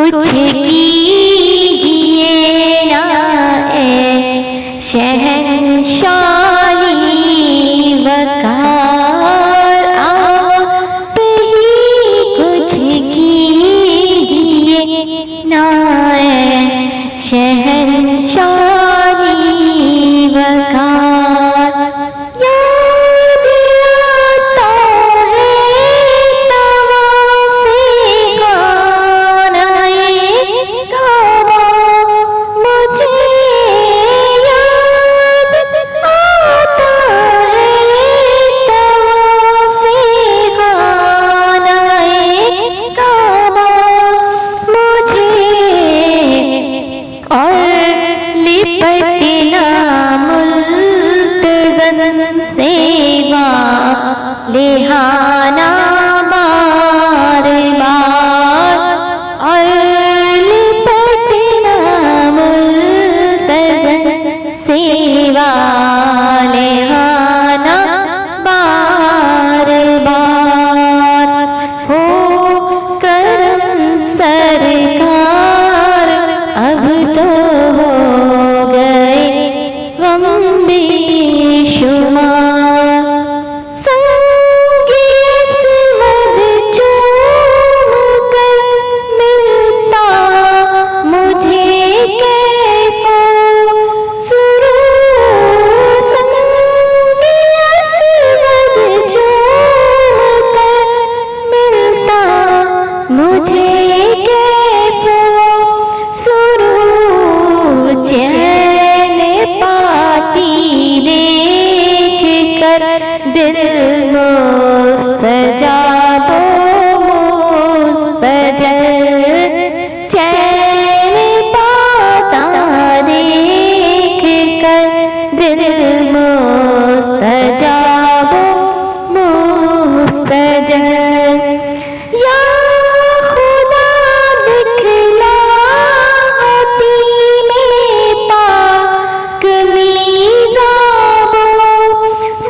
कुछ कीजिए ना ए शहंशाही वकार, आप ही कुछ कीजिए ना ए शहंशाही वकार। याद आता है तवाफ़े खानाए काबा, मुझे याद आता है तवाफ़े खानाए काबा मुझे, और लिपटना मुल्तज़म सेवा लेहाना बार बार, और लिपटना मुल्तज़म सेवा लेहाना बार बार। हो करम सरकार अब तो हो गए गम बेशुमार, संगी असवद चूम कर मिलता मुझे कैफो सुरूर, संगी असवद चूम कर मिलता मुझे कैफो सुरूर, चैन पाती देख कर दिल मुस्तजाबो मुस्तजल, चैन पाता देख कर दिल मुस्तजाबो मुस्तजल। या खुदा दिखलाती में पाक मीज़ाबो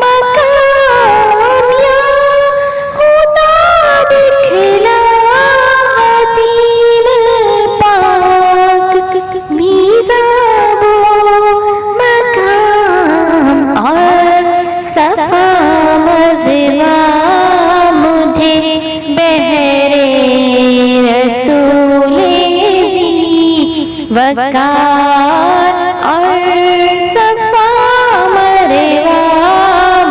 मकाम, या खुदा दिखलाती में पाक मीज़ाबो मकाम, और सफ़ा मज़वा मुझे बहरे रसूले ज़ी वकार, और सफ़ा मरवा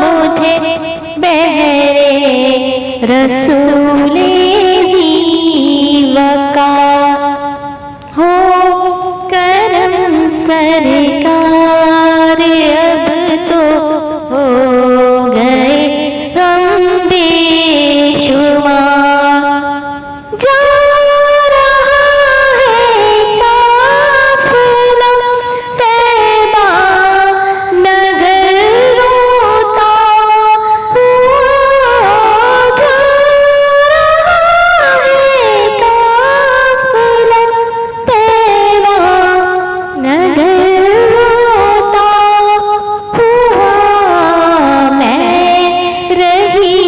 मुझे बहरे रसूले ज़ी वकार। हो करम सरकार अब तो हो गए गम बेशुमार, जा रहा है काफ़िला तैबा नगर रोता हुआ, जा रहा है काफ़िला तैबा नगर रोता हुआ, मैं रही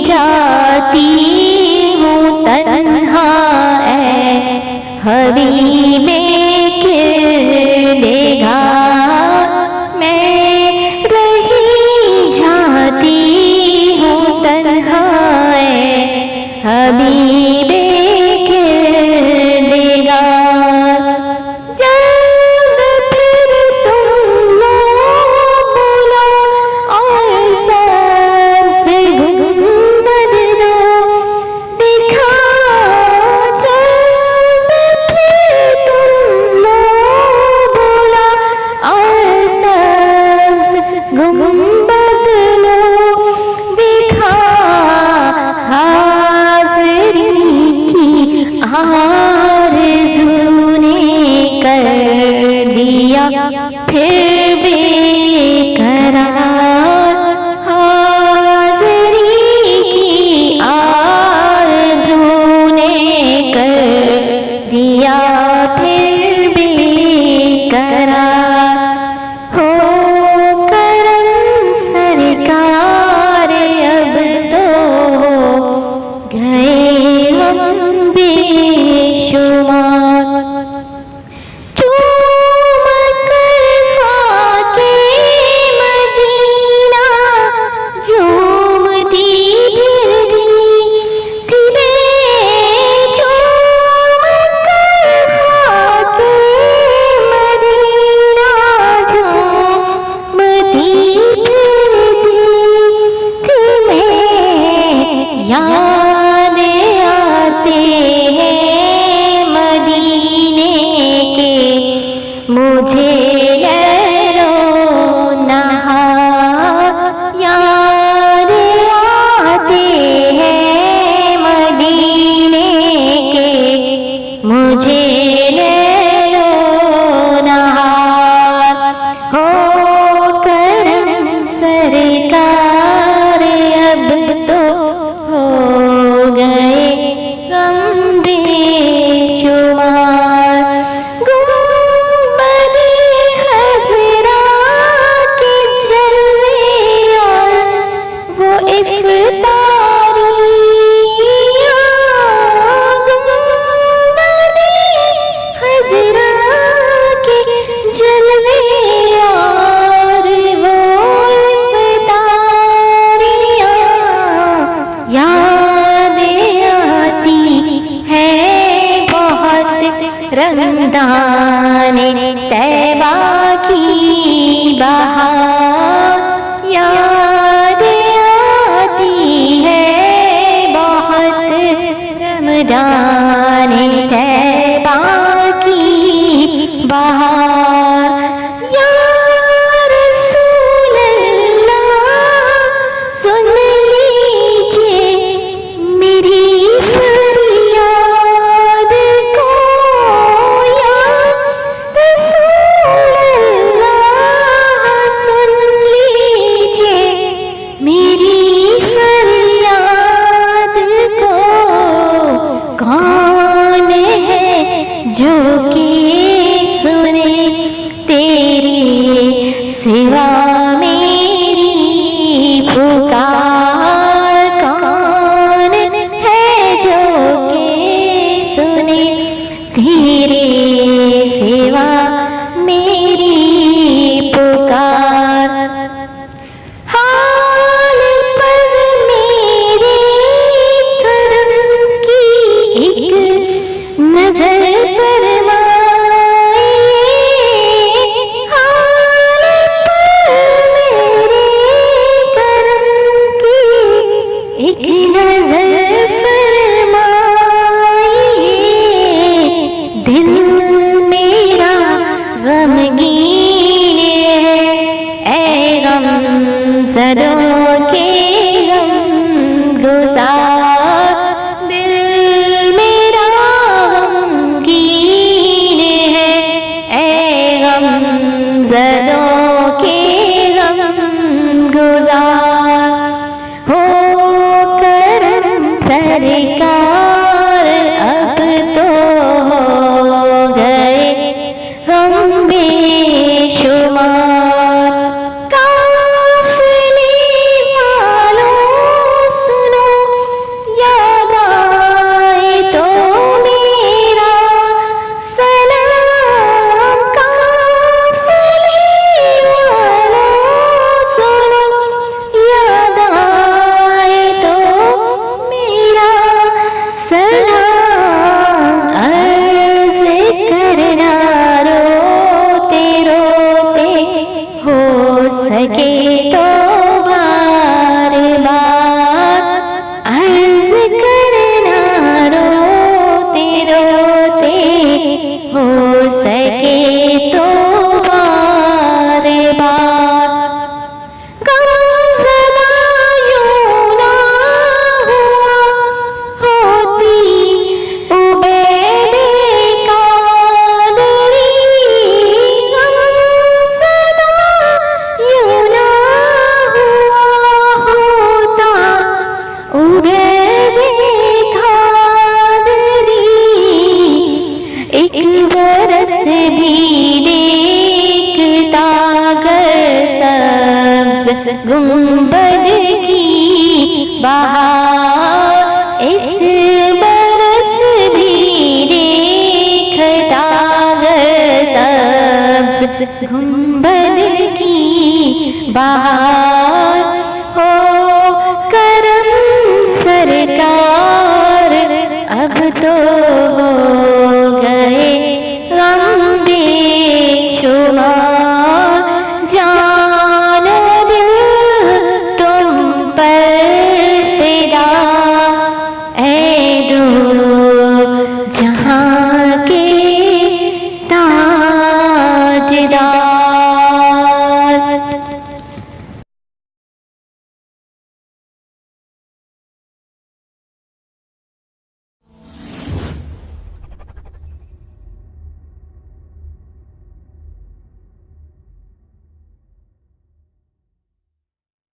जाती हूँ तन्हा ऐ हबीबे किरदेगा, मैं रही जाती हूँ तन्हा ऐ हबीबे किरदेगा। जल्द फिर तुम लोग बुला और सबसे गुंबद दो दिखा, जल्द फिर तुम मुझे ले लो नहा यार आते हैं मदीने के, मुझे ले लो नहा। हो करम सरकार अब तो हो गए गम बेशुमार। गुंबद हजरा के जलवे और वो इफ्तारियाँ, गुंबद हजरा के जलवे और वो इफ्तारियाँ, यादें आती है बहुत रमज़ान तैबा की बहार। यादें आती है बहुत रमज़ान तैबा की बहार। या रसूल अल्लाह सुन लीजिए मेरी फरियाद को, या रसूल अल्लाह सुन लीजिए मेरी फरियाद को। कौन है जो कि सुने तेरी सिवा मेरी पुकार। कौन है जो कि सुने तेरे सिवा मेरी पुकार। हाल पर मेरे करम की एक नजर फरमाइए। हाल पर मेरे करम की एक नजर फरमाइए। दिल मेरा गमगीन है, ऐ गमज़दों के गमगुसार। दिल मेरा गमगीन है, ऐ गमज़दों के गमगुसार। हो करम सरकार अब तो हो गए हम बेशुमार। काफ़िले वालों सुनो, याद आए तो मेरा सलाम। काफ़िले वालों सुनो, याद आए तो मेरा सलाम। अर्ज़ करना रोते रोते, हो सके तो बार बार। अर्ज़ करना रोते रोते, हो सके तो बार बार। गमज़दा यूं ना हुआ होती उबैदे कादरी। गमज़दा यूं ना हुआ होता उबैदे कादरी। एक बरस भी देखता अगर सब्ज़ गुंबद की बहार। इस बरस भी देखता अगर सब्ज़ गुंबद की बहार।